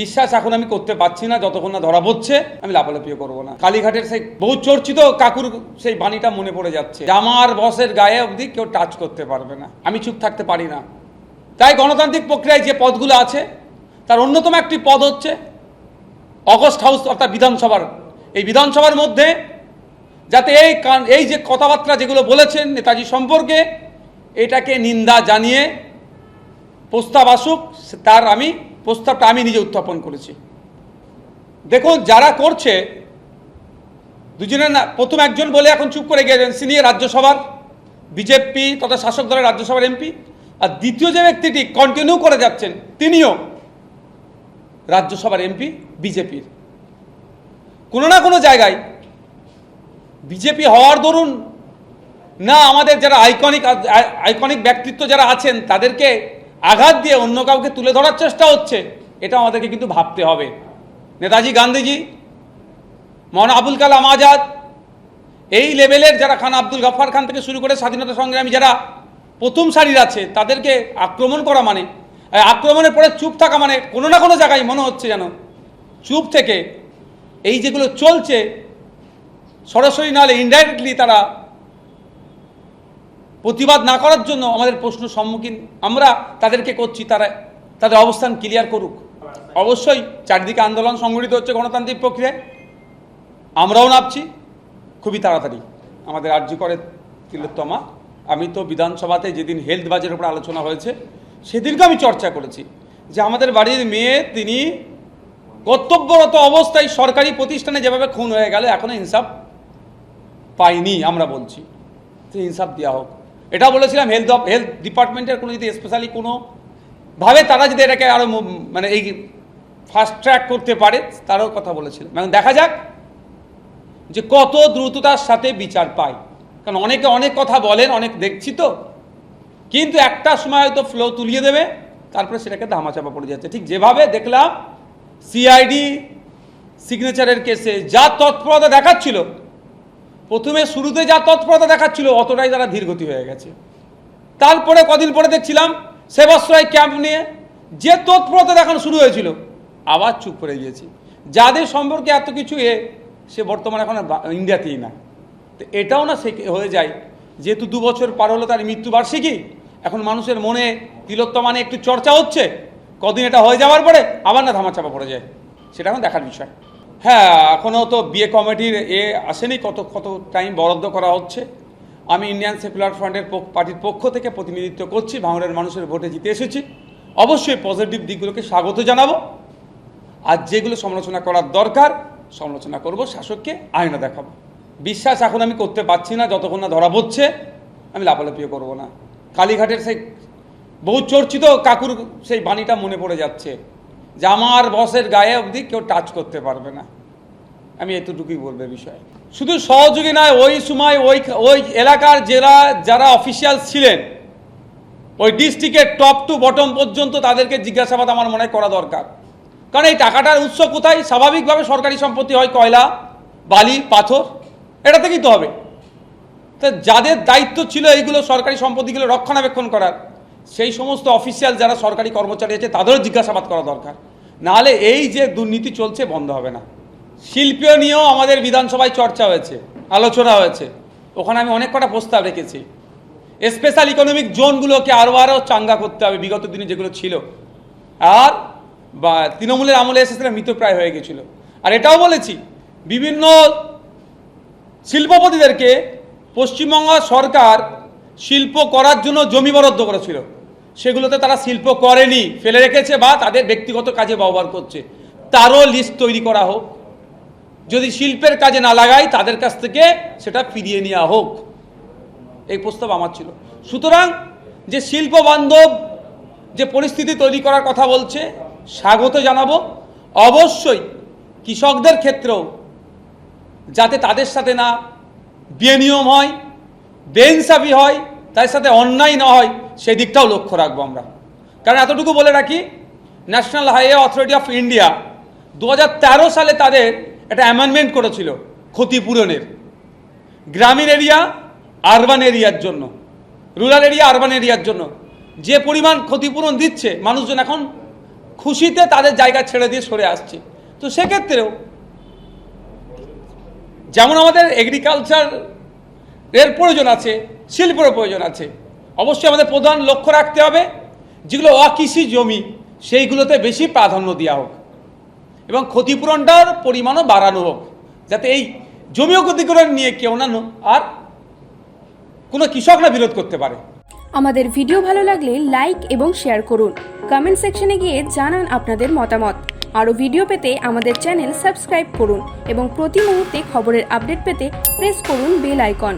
বিশ্বাস এখন আমি করতে পারছি না, যতক্ষণ না ধরা পড়ছে আমি লাফালাফিও করবো না। কালীঘাটের সেই বহু চর্চিত কাকুর সেই বাণীটা মনে পড়ে যাচ্ছে, আমার বসের গায়ে অবধি কেউ টাচ করতে পারবে না। আমি চুপ থাকতে পারি না। তাই গণতান্ত্রিক প্রক্রিয়ায় যে পদগুলো আছে তার অন্যতম একটি পদ হচ্ছে অগস্ট হাউস অর্থাৎ বিধানসভার। এই বিধানসভার মধ্যে যাতে এই যে কথাবার্তা যেগুলো বলেছেন নেতাজি সম্পর্কে, এটাকে নিন্দা জানিয়ে প্রস্তাব আসুক, তার প্রস্তাবটা আমি নিজে উত্থাপন করেছি। দেখুন, যারা করছে দুজনের না, প্রথম একজন বলে এখন চুপ করে গিয়েছেন সিনিয়র রাজ্যসভার বিজেপি তথা শাসক দলের রাজ্যসভার এমপি, আর দ্বিতীয় যে ব্যক্তিটি কন্টিনিউ করে যাচ্ছেন তিনিও রাজ্যসভার এমপি বিজেপির। কোনো না কোনো জায়গায় বিজেপি হওয়ার দরুন না আমাদের যারা আইকনিক ব্যক্তিত্ব যারা আছেন তাদেরকে আঘাত দিয়ে অন্য কাউকে তুলে ধরার চেষ্টা হচ্ছে, এটা আমাদেরকে কিন্তু ভাবতে হবে। নেতাজি গান্ধীজি, মৌলানা আবুল কালাম আজাদ, এই লেভেলের যারা খান আব্দুল গফফার খান থেকে শুরু করে স্বাধীনতা সংগ্রামী যারা প্রথম সারির আছে, তাদেরকে আক্রমণ করা মানে, আক্রমণের পরে চুপ থাকা মানে কোনো না কোনো জায়গায় মনে হচ্ছে যেন চুপ থেকে এই যেগুলো চলছে সরাসরি নাহলে ইনডাইরেক্টলি তারা প্রতিবাদ না করার জন্য আমাদের প্রশ্ন সম্মুখীন আমরা তাদেরকে করছি, তারা তাদের অবস্থান ক্লিয়ার করুক। অবশ্যই চারদিকে আন্দোলন সংগঠিত হচ্ছে গণতান্ত্রিক প্রক্রিয়ায়, আমরাও নামছি খুবই তাড়াতাড়ি। আমাদের আরজি করে তিলোত্তমা, আমি তো বিধানসভাতে যেদিন হেলথ বাজেটের উপর আলোচনা হয়েছে সেদিনকে আমি চর্চা করেছি যে আমাদের বাড়ির মেয়ে তিনি কর্তব্যরত অবস্থায় সরকারি প্রতিষ্ঠানে যেভাবে খুন হয়ে গেল এখনো ইনসাফ পাইনি, আমরা বলছি তো ইনসাফ দেওয়া হোক। এটাও বলেছিলাম হেলথ ডিপার্টমেন্টের কোনো যদি স্পেশালি কোনোভাবে তারা যদি এটাকে আরও মানে এই ফাস্ট ট্র্যাক করতে পারে তারও কথা বলেছিলাম। এখন দেখা যাক যে কত দ্রুততার সাথে বিচার পায়, কারণ অনেকে অনেক কথা বলেন, অনেক দেখছি তো, কিন্তু একটা সময় হয়তো ফ্লো তুলিয়ে দেবে, তারপরে সেটাকে ধামাচাপা পড়ে যাচ্ছে। ঠিক যেভাবে দেখলাম সিআইডি সিগনেচারের কেসে যা তৎপরতা দেখাচ্ছিল, প্রথমে শুরুতে যা তৎপরতা দেখাচ্ছিল অতটাই তারা ধীরগতি হয়ে গেছে। তারপরে কদিন পরে দেখছিলাম সেবাশ্রয় ক্যাম্প নিয়ে যে তৎপরতা দেখানো শুরু হয়েছিল আবার চুপ করে গিয়েছি। যাদের সম্পর্কে এত কিছু সে বর্তমানে এখন ইন্ডিয়াতেই না। তো এটাও না সে হয়ে যায়, যেহেতু 2 বছর পার হলো তার মৃত্যুবার্ষিকী, এখন মানুষের মনে তিলোত্তমা নিয়ে একটু চর্চা হচ্ছে, কদিন এটা হয়ে যাওয়ার পরে আবার না ধামাচাপা পড়ে যায়, সেটা এখন দেখার বিষয়। হ্যাঁ, এখনও তো বিয়ে কমিটির আসেনি, কত টাইম বরাদ্দ করা হচ্ছে। আমি ইন্ডিয়ান সেকুলার ফ্রন্টের পার্টির পক্ষ থেকে প্রতিনিধিত্ব করছি, ভাঙড়ের মানুষের ভোটে জিতে এসেছি। অবশ্যই পজিটিভ দিকগুলোকে স্বাগত জানাবো, আর যেগুলো সমালোচনা করার দরকার সমালোচনা করব, শাসককে আয়না দেখাবো। বিশ্বাস এখন আমি করতে পারছি না, যতক্ষণ না ধরা পড়ছে আমি লাফালাফিও করবো না। কালীঘাটের সেই বহু চর্চিত কাকুর সেই বাণীটা মনে পড়ে যাচ্ছে যে আমার বসের গায়ে অবধি কেউ টাচ করতে পারবে না। আমি এতটুকুই বলবে বিষয়। শুধু সহযোগী নয়, ওই সময় ওই এলাকার যারা অফিসিয়াল ছিলেন, ওই ডিস্ট্রিক্টের টপ টু বটম পর্যন্ত তাদেরকে জিজ্ঞাসাবাদ আমার মনে করা দরকার। কারণ এই টাকাটার উৎস কোথায়? স্বাভাবিকভাবে সরকারি সম্পত্তি হয়, কয়লা, বালি, পাথর, এটা থেকেই তো হবে। তো যাদের দায়িত্ব ছিল এইগুলো সরকারি সম্পত্তিগুলো রক্ষণাবেক্ষণ করার, সেই সমস্ত অফিসিয়াল যারা সরকারি কর্মচারী আছে তাদেরও জিজ্ঞাসাবাদ করা দরকার, নাহলে এই যে দুর্নীতি চলছে বন্ধ হবে না। শিল্পীয় নিয়েও আমাদের বিধানসভায় চর্চা হয়েছে, আলোচনা হয়েছে, ওখানে আমি অনেক কটা প্রস্তাব রেখেছি। স্পেশাল ইকোনমিক জোনগুলোকে আরও চাঙ্গা করতে হবে, বিগত দিনে যেগুলো ছিল আর বা তৃণমূলের আমলে এসেছিলো মৃতপ্রায় হয়ে গেছিলো। আর এটাও বলেছি বিভিন্ন শিল্পপতিদেরকে পশ্চিমবঙ্গ সরকার শিল্প করার জন্য জমি বরাদ্দ করেছিল, সেগুলোতে তারা শিল্প করেনি, ফেলে রেখেছে বা তাদের ব্যক্তিগত কাজে ব্যবহার করছে, তারও লিস্ট তৈরি করা হোক। যদি শিল্পের কাজে না লাগায় তাদের কাছ থেকে সেটা ফিরিয়ে নেওয়া হোক, এই প্রস্তাব আমার ছিল। সুতরাং যে শিল্প বান্ধব যে পরিস্থিতি তৈরি করার কথা বলছে স্বাগত জানাবো। অবশ্যই কৃষকদের ক্ষেত্রেও যাতে তাদের সাথে না বেনিয়ম হয়, বেইনসাফি হয়, তার সাথে অন্যায় না হয়, সেই দিকটাও লক্ষ্য রাখবো আমরা। কারণ এতটুকু বলে রাখি, national highway authority of India 2013 সালে তাদের একটা অ্যামেন্ডমেন্ট করেছিল ক্ষতিপূরণের, গ্রামীণ এরিয়া আরবান এরিয়ার জন্য, রুরাল এরিয়া আরবান এরিয়ার জন্য যে পরিমাণ ক্ষতিপূরণ দিচ্ছে মানুষজন এখন খুশিতে তাদের জায়গা ছেড়ে দিয়ে সরে আসছে। তো সেক্ষেত্রেও যেমন আমাদের এগ্রিকালচার এর প্রয়োজন আছে, শিল্পের প্রয়োজন আছে, অবশ্যই আমাদের প্রধান লক্ষ্য রাখতে হবে যেগুলো অকৃষি জমি সেইগুলোতে বেশি প্রাধান্য দেওয়া হোক এবং ক্ষতিপূরণটার পরিমাণও বাড়ানো হোক, যাতে এই জমি ক্ষতিপূরণ নিয়ে কেউ না আর কোনো কৃষক না বিরোধ করতে পারে। আমাদের ভিডিও ভালো লাগলে লাইক এবং শেয়ার করুন। কমেন্ট সেকশনে গিয়ে জানান আপনাদের মতামত। আরও ভিডিও পেতে আমাদের চ্যানেল সাবস্ক্রাইব করুন এবং প্রতি মুহূর্তে খবরের আপডেট পেতে প্রেস করুন বেল আইকন।